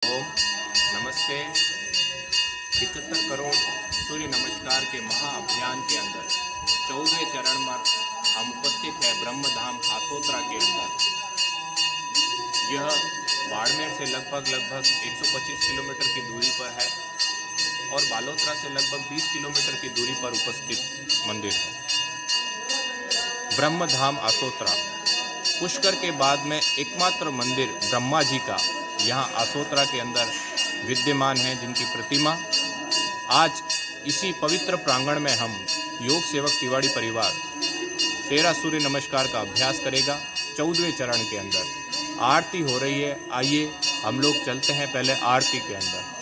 ओम नमस्ते। 75 करोड़ सूर्य नमस्कार के महाअभियान के अंदर 14वें चरण में हम उपस्थित है ब्रह्मधाम आसोत्रा के अंदर। यह बाड़मेर से लगभग 125 किलोमीटर की दूरी पर है और बालोतरा से लगभग 20 किलोमीटर की दूरी पर उपस्थित मंदिर है। ब्रह्मधाम आसोत्रा पुष्कर के बाद में एकमात्र मंदिर ब्रह्मा जी का यहाँ आसोत्रा के अंदर विद्यमान है, जिनकी प्रतिमा आज इसी पवित्र प्रांगण में हम योग सेवक तिवाड़ी परिवार 13 सूर्य नमस्कार का अभ्यास करेगा। 14वें चरण के अंदर आरती हो रही है। आइए हम लोग चलते हैं पहले आरती के अंदर।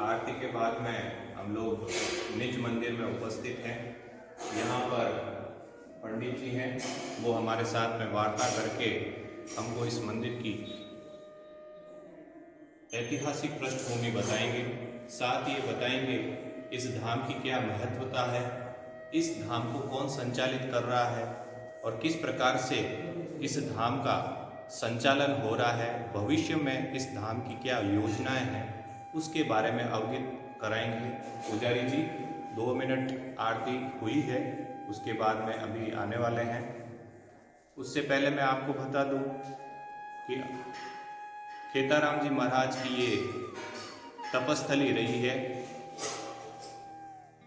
आरती के बाद में हम लोग निज मंदिर में उपस्थित हैं। यहाँ पर पंडित जी हैं, वो हमारे साथ में वार्ता करके हमको इस मंदिर की ऐतिहासिक पृष्ठभूमि बताएंगे। साथ ये बताएंगे इस धाम की क्या महत्वता है, इस धाम को कौन संचालित कर रहा है और किस प्रकार से इस धाम का संचालन हो रहा है, भविष्य में इस धाम की क्या योजनाएं हैं, उसके बारे में अवगत कराएंगे पुजारी जी। 2 मिनट आरती हुई है, उसके बाद में अभी आने वाले हैं। उससे पहले मैं आपको बता दूं कि खेताराम जी महाराज की ये तपस्थली रही है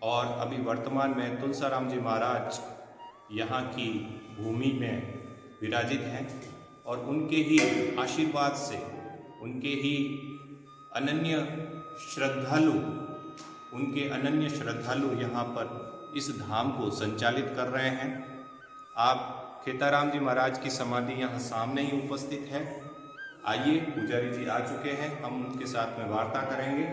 और अभी वर्तमान में तुलसाराम जी महाराज यहाँ की भूमि में विराजित हैं और उनके ही आशीर्वाद से, उनके ही अनन्य श्रद्धालु यहाँ पर इस धाम को संचालित कर रहे हैं। आप खेताराम जी महाराज की समाधि यहाँ सामने ही उपस्थित है। आइए, पुजारी जी आ चुके हैं, हम उनके साथ में वार्ता करेंगे।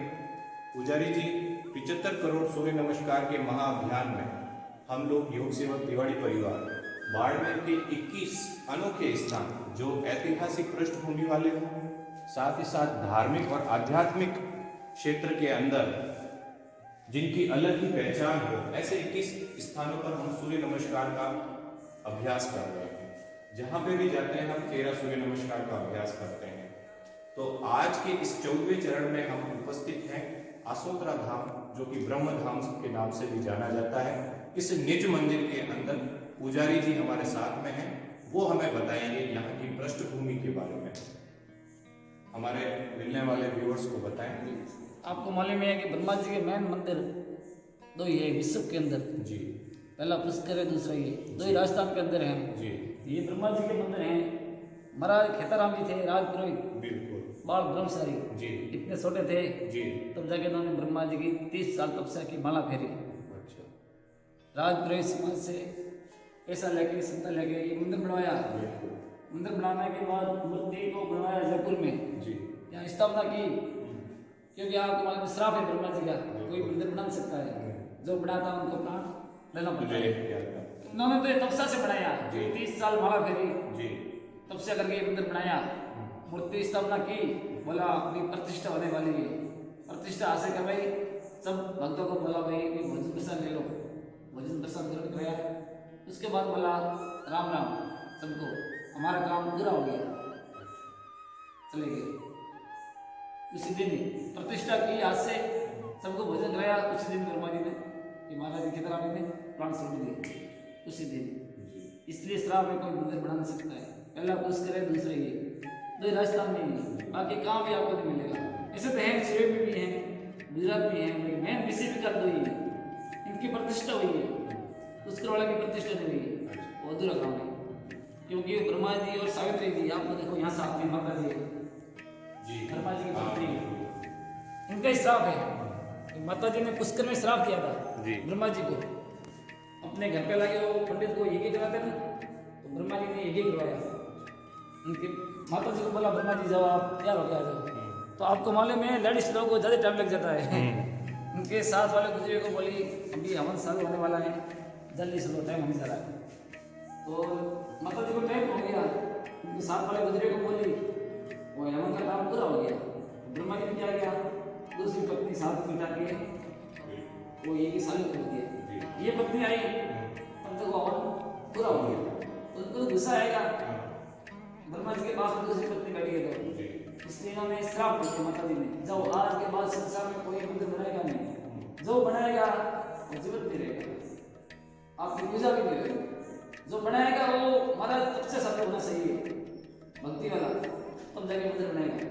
पुजारी जी, 75 करोड़ सूर्य नमस्कार के महाअभियान में हम लोग योग सेवक तिवारी परिवार बाड़मेर के 21 अनोखे स्थान जो ऐतिहासिक पृष्ठभूमि वाले हों, साथ ही साथ धार्मिक और आध्यात्मिक क्षेत्र के अंदर जिनकी अलग ही पहचान हो, ऐसे 21 स्थानों पर हम सूर्य नमस्कार का अभ्यास कर रहे हैं। जहाँ पे भी जाते हैं हम 13 सूर्य नमस्कार का अभ्यास करते हैं। तो आज के इस 14वें चरण में हम उपस्थित हैं आसोत्रा धाम, जो कि ब्रह्म धाम के नाम से भी जाना जाता है। इस निज मंदिर के अंदर पुजारी जी हमारे साथ में हैं, वो हमें बताएंगे यहाँ की पृष्ठभूमि के बारे में। हमारे मिलने वाले व्यूअर्स को बताएं। आपको मालूम है कि ब्रह्मा जी के मेन मंदिर 2 ही है विश्व के अंदर जी। पहला पुष्कर है, दूसरा ये 2 ही राजस्थान के अंदर हैं जी। ये ब्रह्मा जी के मंदिर हैं। महाराज खेताराम जी थे राजपुरोहित, बिल्कुल बाल ब्रह्मचारी जी। इतने छोटे थे जी। तब जाके उन्होंने ब्रह्मा जी की 30 साल तपस्या की, माला फेरी। अच्छा। राजपुरोहित समाज से पैसा लेके, सत्ता लेके ये मंदिर बनवाया। मंदिर बनाने के बाद मूर्ति को बनवाया जयपुर में जी। यहाँ स्थापना की, क्योंकि आपको मालूम श्राप है ब्रह्मा जी का, कोई मंदिर बना नहीं सकता है। जो बनाता है उनको प्राण लेना पड़ता है। उन्होंने तो तपस्या से बनाया, 30 साल माला फेरी जी, तपस्या करके मंदिर बनाया, मूर्ति स्थापना की। बोला अभी प्रतिष्ठा होने वाली है, प्रतिष्ठा हासिल कर भाई। सब भक्तों को बोला भाई भोजन प्रसाद ले लो, भोजन प्रसाद ग्रहण कराया। उसके बाद बोला राम राम सबको, हमारा काम पूरा हो गया, चले गए। उसी दिन प्रतिष्ठा की, आज से सबको भोजन कराया। उसी दिन ब्रह्मा जी ने, महाराज खेताराम जी ने प्राण छोड़ दिए उसी दिन। इसलिए श्राप में कोई मंदिर बना नहीं सकता है। पहला पुष्कर है, दूसरे ये 2 राजस्थान में ही, बाकी काम भी आपको नहीं मिलेगा। ऐसे तो है, शिव में भी है, गुजरात में है, मेन विषय भी कर दो ही है। इनकी प्रतिष्ठा हुई है, पुष्कर वाले की प्रतिष्ठा नहीं हुई है, वो अधूरा काम है। क्योंकि ब्रह्मा जी और सावित्री जी, आपको देखो यहाँ साथ में माता जी ब्रह्मा जी की पत्नी, इनका ही श्राप है। माता जी ने पुष्कर में श्राप दिया था ब्रह्मा जी को, अपने घर पे लाके वो पंडित को यज्ञ कराते ना, तो ब्रह्मा जी ने यज्ञ करवाया। उनकी माता जी को बोला ब्रह्मा जी जाओ, आप तैयार होकर आ जाओ। तो आपको मालूम है लेडीज लोगों को ज़्यादा टाइम लग जाता है। उनके साथ वाले गुजरे को बोली अभी हवन चालू होने वाला है, जल्दी से लो, टाइम होने जा रहा है। तो माता जी को टाइम हो गया, उनके साथ वाले गुजरे को बोली, वो हवन का काम पूरा हो गया। ब्रह्मा जी ने क्या किया, दूसरी पत्नी साथ बिठा के वो यज्ञ चालू कर दिया। ये पत्नी आई तब तक वो हवन पूरा हो गया। उनको गुस्सा आएगा, ब्रह्मा जी के पास में दूसरी पत्नी बैठी है, तो इसलिए इन्होंने श्राप दिया माता जी ने, जाओ आज के बाद संसार में कोई मंदिर बनाएगा नहीं, जो बनाएगा वो जीवित नहीं रहेगा, आपकी पूजा भी नहीं रहेगी। जो बनाएगा वो महाराज तब से सब होना चाहिए, भक्ति वाला, तब जाके मंदिर बनाएगा।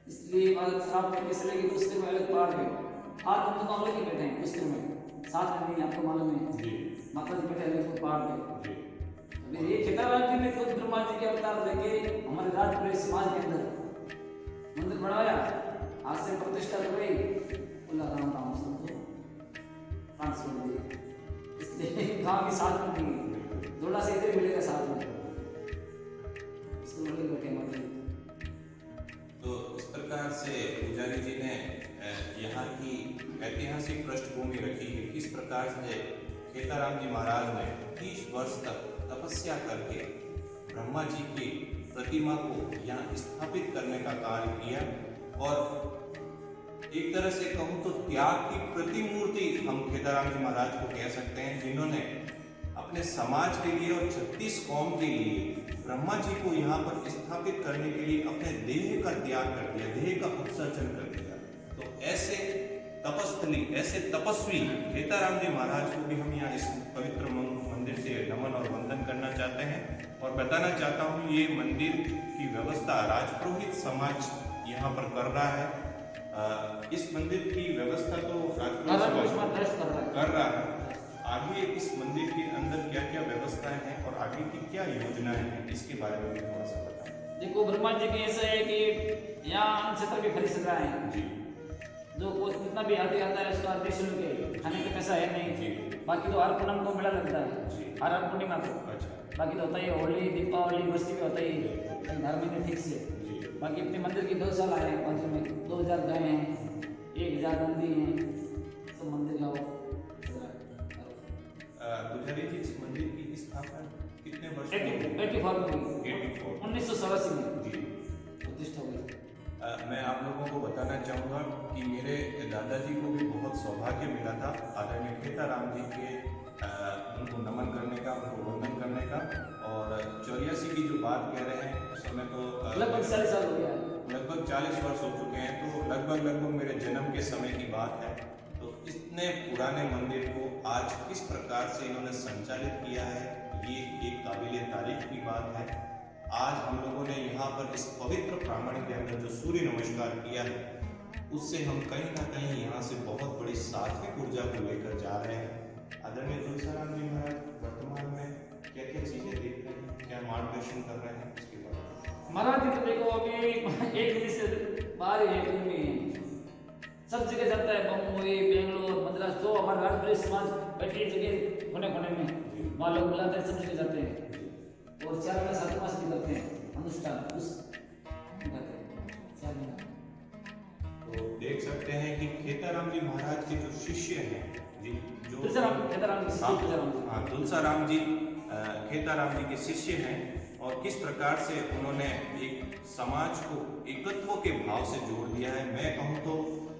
इसलिए महाराज श्राप में कैसे लगी, पुष्कर में अलग पहाड़ में, आज हम तो अलग ही बैठे हैं पुष्कर में, साथ में नहीं, आपको मालूम है माता जी बैठे अलग पहाड़ पे। ये खेताराम जी ने खुद ब्रह्मा जी के अवतार लेके हमारे राजपुर समाज के अंदर मंदिर बनवाया, आज से प्रतिष्ठा कर गई, बोला राम राम सबको प्राण छोड़ दिए। इसलिए काम भी साथ में नहीं, थोड़ा सा इधर मिलेगा साथ में, उसको मिलकर बैठे माता जी। तो इस प्रकार से पुजारी जी ने यहाँ की ऐतिहासिक पृष्ठभूमि रखी है, किस प्रकार से खेताराम जी महाराज ने 30 वर्ष तक तपस्या करके ब्रह्मा जी की प्रतिमा को यहाँ स्थापित करने का कार्य किया। और एक तरह से कहूँ तो त्याग की प्रतिमूर्ति हम खेताराम जी महाराज को कह सकते हैं, जिन्होंने अपने समाज के लिए और 36 कौम के लिए ब्रह्मा जी को यहाँ पर स्थापित करने के लिए अपने देह का त्याग कर दिया, देह का उत्सर्जन कर दिया। तो ऐसे तपस्थली, ऐसे तपस्वी खेताराम जी महाराज को भी हम यहाँ इस पवित्र मंदिर से नमन और वंदन करना चाहते हैं और बताना चाहता हूँ ये मंदिर की व्यवस्था राजपुरोहित समाज यहाँ पर कर रहा है। इस मंदिर की व्यवस्था तो राजपुरोहित समाज कर रहा है। आगे इस मंदिर के अंदर क्या क्या व्यवस्थाएं हैं और आगे की क्या योजनाएं हैं, इसके बारे में भी थोड़ा सा बताएं। देखो ब्रह्मा जी की ऐसा है कि यहाँ क्षेत्र भी खरीद सका है जी, जो जितना भी आदमी आता है उसका देश के खाने का पैसा है नहीं जी। बाकी तो हर पूनम को मेला लगता है जी। हर पूर्णिमा को। अच्छा। बाकी तो होता ही है होली दीपावली बस्ती में होता ही है धार्मिक में ठीक से। जी। बाकी अपने मंदिर की 2 साल आए बाजू में 2000 गाय हैं 1000 नंदी हैं सब मंदिर का वो। पुजारी जी, इस मंदिर की स्थापना कितने वर्ष 84 में हुई 1987 में जी प्रतिष्ठा हुई। मैं आप लोगों को बताना चाहूँगा कि मेरे दादाजी को भी बहुत सौभाग्य मिला था आदरणीय खेताराम जी के उनको नमन करने का, उनको वंदन करने का। और 84 की जो बात कह रहे हैं उस समय तो लगभग 40 साल हो गया, लगभग 40 वर्ष हो चुके हैं, तो लगभग मेरे जन्म के समय की बात है। तो इतने पुराने मंदिर को आज किस प्रकार से इन्होंने संचालित किया है, ये एक काबिले तारीफ की बात है। आज हम लोगों ने यहाँ पर इस पवित्र प्रांगण के अंदर जो सूर्य नमस्कार किया है, उससे हम कहीं ना कहीं यहाँ से बहुत बड़ी सात्विक ऊर्जा को लेकर जा रहे हैं। आदरणीय तुलसीराम जी महाराज वर्तमान में क्या क्या चीजें देख रहे हैं, क्या मार्गदर्शन कर रहे हैं, इसके बारे में। महाराज जी तो देखो अभी एक दिन से बाहर ही है में सब जगह जाता है, बम्बई बेंगलोर मद्रास, जो हमारा राजपुरी समाज बैठी जगह कोने कोने में वहाँ लोग बुलाते हैं, सब जगह जाते हैं और 4 महीना 7 मास भी करते हैं अनुष्ठान उस करते हैं 4 महीना। तो देख सकते हैं कि खेताराम जी महाराज के जो शिष्य हैं जी, जो खेताराम तुलसीराम जी खेताराम जी के शिष्य हैं और किस प्रकार से उन्होंने एक समाज को एकत्व के भाव से जोड़ दिया है। मैं कहूँ तो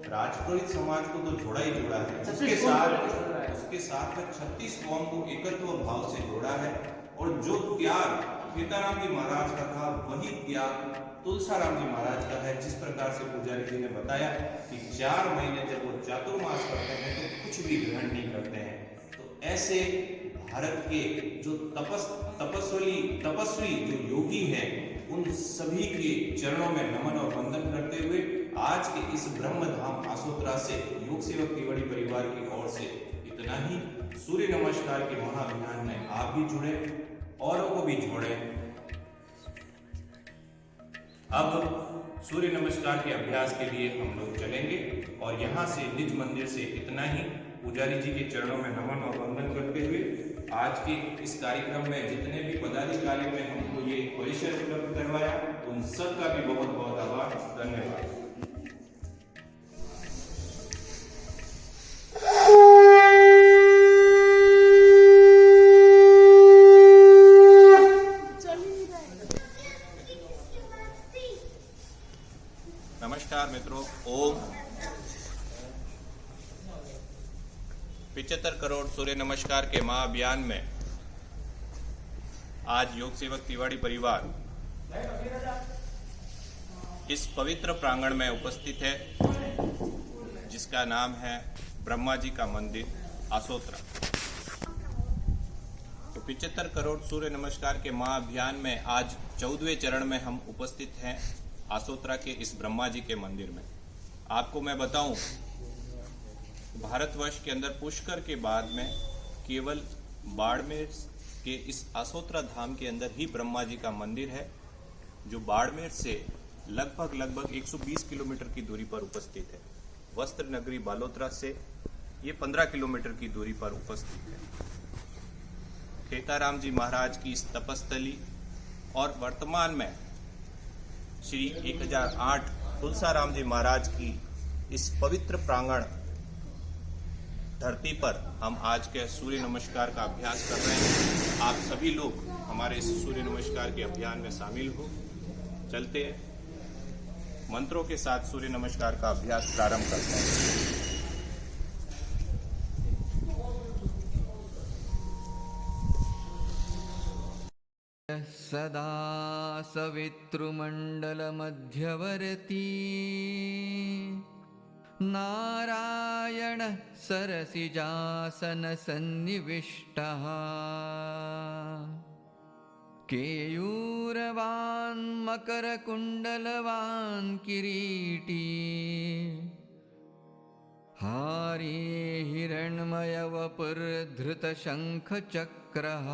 राजपुरोहित समाज को तो जोड़ा ही जोड़ा है, उसके साथ में 36 कौम को एकत्व भाव से जोड़ा है। और जो त्याग खेताराम जी महाराज का था वही त्याग तुलसीराम जी महाराज का है। जिस प्रकार से पुजारी जी ने बताया कि 4 महीने जब वो चातुर्मास करते हैं तो कुछ भी ग्रहण नहीं करते हैं। तो ऐसे भारत के जो तपस्वी जो योगी हैं, उन सभी के चरणों में नमन और वंदन करते हुए आज के इस ब्रह्मधाम आसोत्रा से योग सेवक तिवारी परिवार की ओर से इतना ही। सूर्य नमस्कार के महाअभियान में आप भी जुड़े, औरों को भी जोड़े। अब सूर्य नमस्कार के अभ्यास के लिए हम लोग चलेंगे और यहाँ से निज मंदिर से इतना ही। पुजारी जी के चरणों में नमन और वंदन करते हुए आज के इस कार्यक्रम में जितने भी पदाधिकारी ने हमको ये परिसर उपलब्ध करवाया, उन सब का भी बहुत बहुत आभार, धन्यवाद। नमस्कार मित्रों, ओम 75 करोड़ सूर्य नमस्कार के महाअभियान में आज योग सेवक तिवारी परिवार इस पवित्र प्रांगण में उपस्थित है, जिसका नाम है ब्रह्मा जी का मंदिर आसोत्रा। तो 75 करोड़ सूर्य नमस्कार के महाअभियान में आज 14वें चरण में हम उपस्थित हैं आसोत्रा के इस ब्रह्मा जी के मंदिर में। आपको मैं बताऊं, भारतवर्ष के अंदर पुष्कर के बाद में केवल बाड़मेर के इस आसोत्रा धाम के अंदर ही ब्रह्मा जी का मंदिर है, जो बाड़मेर से लगभग 120 किलोमीटर की दूरी पर उपस्थित है। वस्त्र नगरी बालोतरा से ये 15 किलोमीटर की दूरी पर उपस्थित है। खेताराम जी महाराज की इस तपस्थली और वर्तमान में श्री 1008 तुलसीराम जी महाराज की इस पवित्र प्रांगण धरती पर हम आज के सूर्य नमस्कार का अभ्यास कर रहे हैं। आप सभी लोग हमारे इस सूर्य नमस्कार के अभियान में शामिल हो। चलते हैं, मंत्रों के साथ सूर्य नमस्कार का अभ्यास प्रारंभ करते हैं। सदा सवितृमण्डलमध्यवर्ती नारायणः सरसिजासनसन्निविष्टः केयूरवान् मकरकुण्डलवान् किरीटी हारी हिरण्मयवपुर्धृतशङ्खचक्रः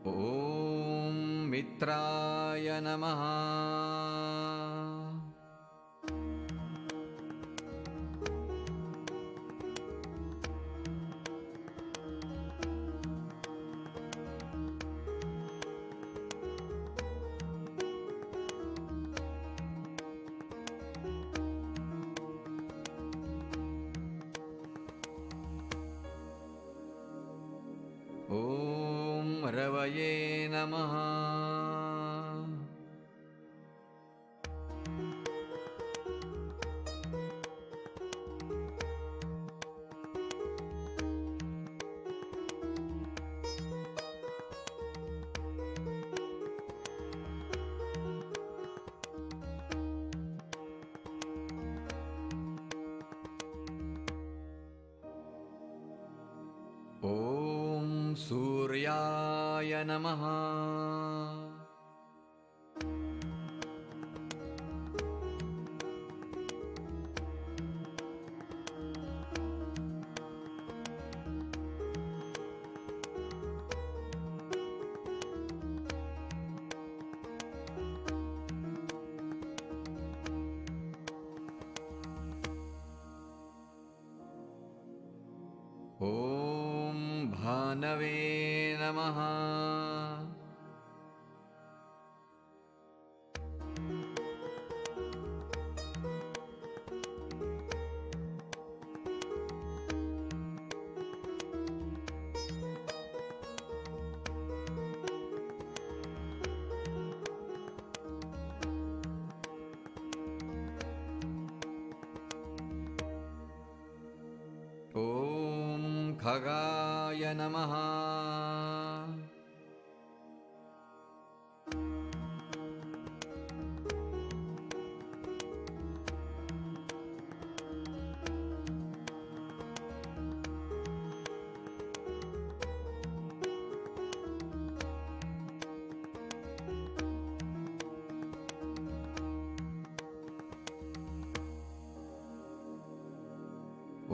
ॐ मित्राय नमः। ॐ रवये नमः। ॐ सूर्याय नमः। ॐ भानवे नमः। ॐ खगाय नमः।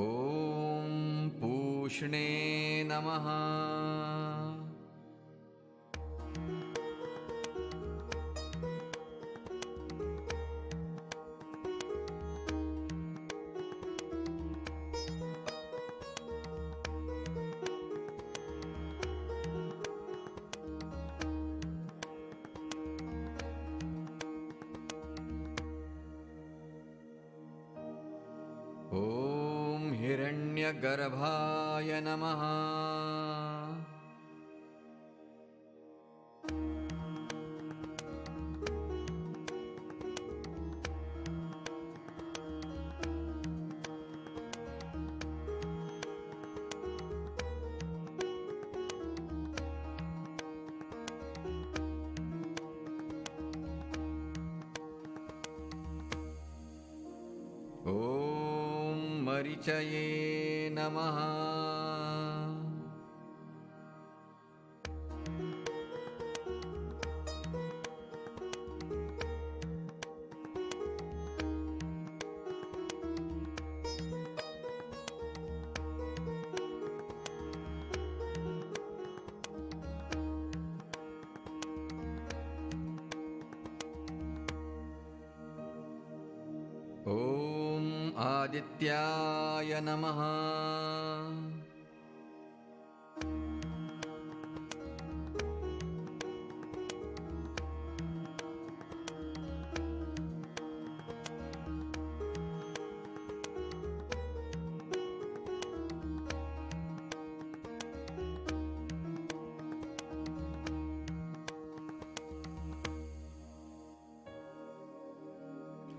ॐ पूष्णे नमः। ॐ हिरण्यगर्भाय नमः। ॐ मरीचये नमः। ॐ आदित्याय नमः।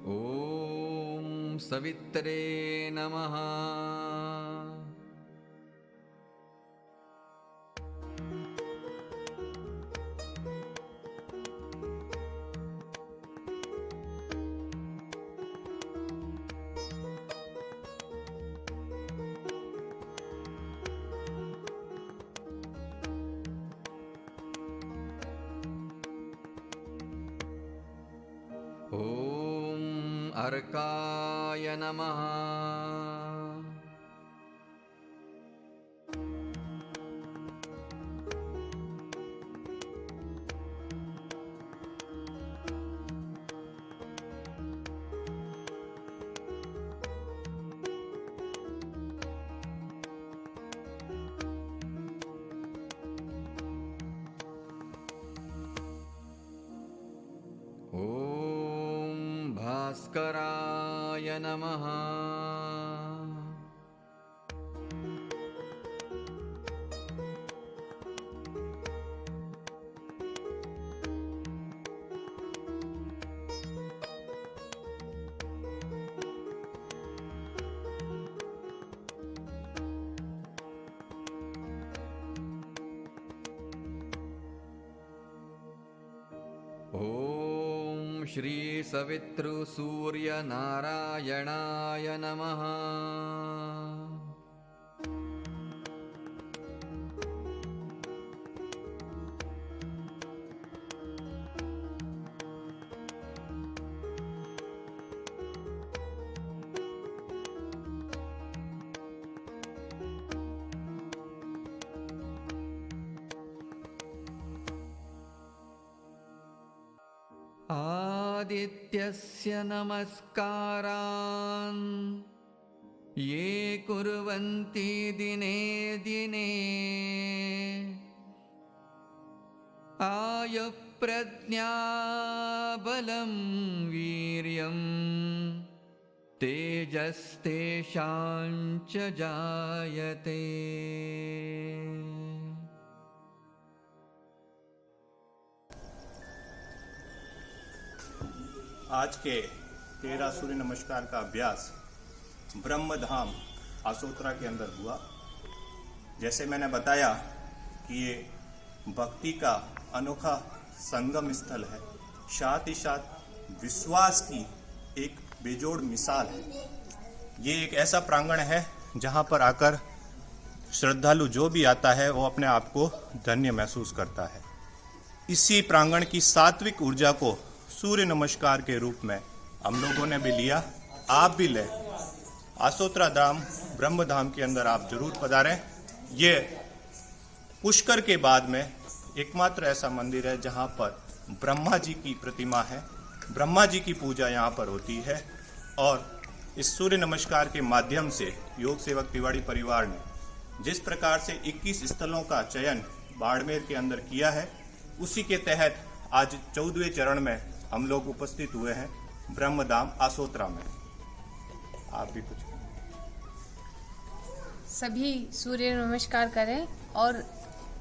ॐ सवित्रे नमः। ॐ अर्काय नमः। ॐ भास्कराय नमः। ॐ श्री सवितृसूर्यनारायणाय नमः। आदित्यस्य नमस्कारान् ये कुर्वन्ति दिने दिने आयुप्रज्ञा बलं वीर्यं तेजस्तेषां च जायते। आज के 13 सूर्य नमस्कार का अभ्यास ब्रह्मधाम आसोत्रा के अंदर हुआ। जैसे मैंने बताया कि ये भक्ति का अनोखा संगम स्थल है, साथ ही साथ विश्वास की एक बेजोड़ मिसाल है। ये एक ऐसा प्रांगण है जहाँ पर आकर श्रद्धालु जो भी आता है वो अपने आप को धन्य महसूस करता है। इसी प्रांगण की सात्विक ऊर्जा को सूर्य नमस्कार के रूप में हम लोगों ने भी लिया, आप भी लें। आसोत्रा धाम ब्रह्मधाम के अंदर आप जरूर पधारें। ये पुष्कर के बाद में एकमात्र ऐसा मंदिर है जहाँ पर ब्रह्मा जी की प्रतिमा है, ब्रह्मा जी की पूजा यहाँ पर होती है। और इस सूर्य नमस्कार के माध्यम से योग सेवक तिवाड़ी परिवार ने जिस प्रकार से 21 स्थलों का चयन बाड़मेर के अंदर किया है, उसी के तहत आज 14वें चरण में हम लोग उपस्थित हुए हैं ब्रह्मधाम आसोत्रा में। आप भी कुछ सभी सूर्य नमस्कार करें और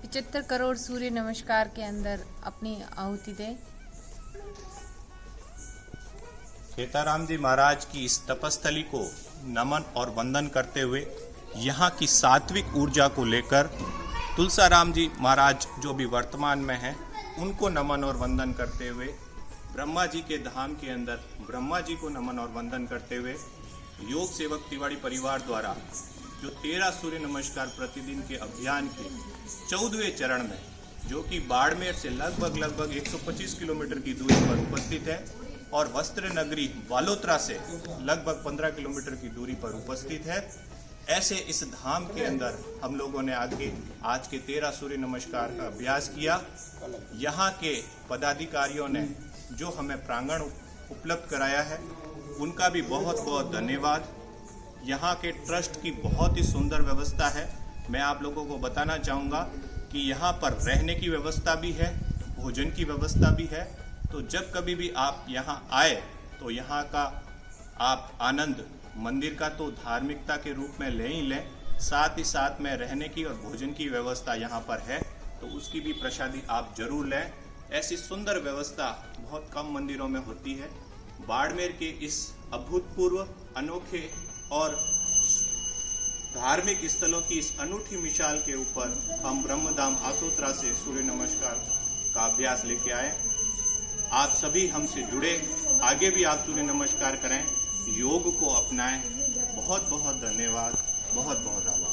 75 करोड़ सूर्य नमस्कार के अंदर अपनी आहुति दें। सीताराम जी महाराज की इस तपस्थली को नमन और वंदन करते हुए यहाँ की सात्विक ऊर्जा को लेकर तुलसाराम जी महाराज जो भी वर्तमान में हैं उनको नमन और वंदन करते हुए, ब्रह्मा जी के धाम के अंदर ब्रह्मा जी को नमन और वंदन करते हुए योग सेवक तिवाड़ी परिवार द्वारा जो 13 सूर्य नमस्कार प्रतिदिन के अभियान के 14वें चरण में, जो कि बाड़मेर से लगभग 125 किलोमीटर की दूरी पर उपस्थित है और वस्त्र नगरी बालोतरा से लगभग 15 किलोमीटर की दूरी पर उपस्थित है, ऐसे इस धाम के अंदर हम लोगों ने आके आज के 13 सूर्य नमस्कार का अभ्यास किया। यहाँ के पदाधिकारियों ने जो हमें प्रांगण उपलब्ध कराया है उनका भी बहुत बहुत धन्यवाद। यहाँ के ट्रस्ट की बहुत ही सुंदर व्यवस्था है। मैं आप लोगों को बताना चाहूँगा कि यहाँ पर रहने की व्यवस्था भी है, भोजन की व्यवस्था भी है। तो जब कभी भी आप यहाँ आए तो यहाँ का आप आनंद मंदिर का तो धार्मिकता के रूप में ले ही लें, साथ ही साथ में रहने की और भोजन की व्यवस्था यहाँ पर है, तो उसकी भी प्रसादी आप जरूर लें। ऐसी सुंदर व्यवस्था बहुत कम मंदिरों में होती है। बाड़मेर के इस अभूतपूर्व अनोखे और धार्मिक स्थलों की इस अनूठी मिसाल के ऊपर हम ब्रह्मधाम आसोत्रा से सूर्य नमस्कार का अभ्यास लेके आए। आप सभी हमसे जुड़े, आगे भी आप सूर्य नमस्कार करें, योग को अपनाएं। बहुत बहुत धन्यवाद, बहुत बहुत आभार।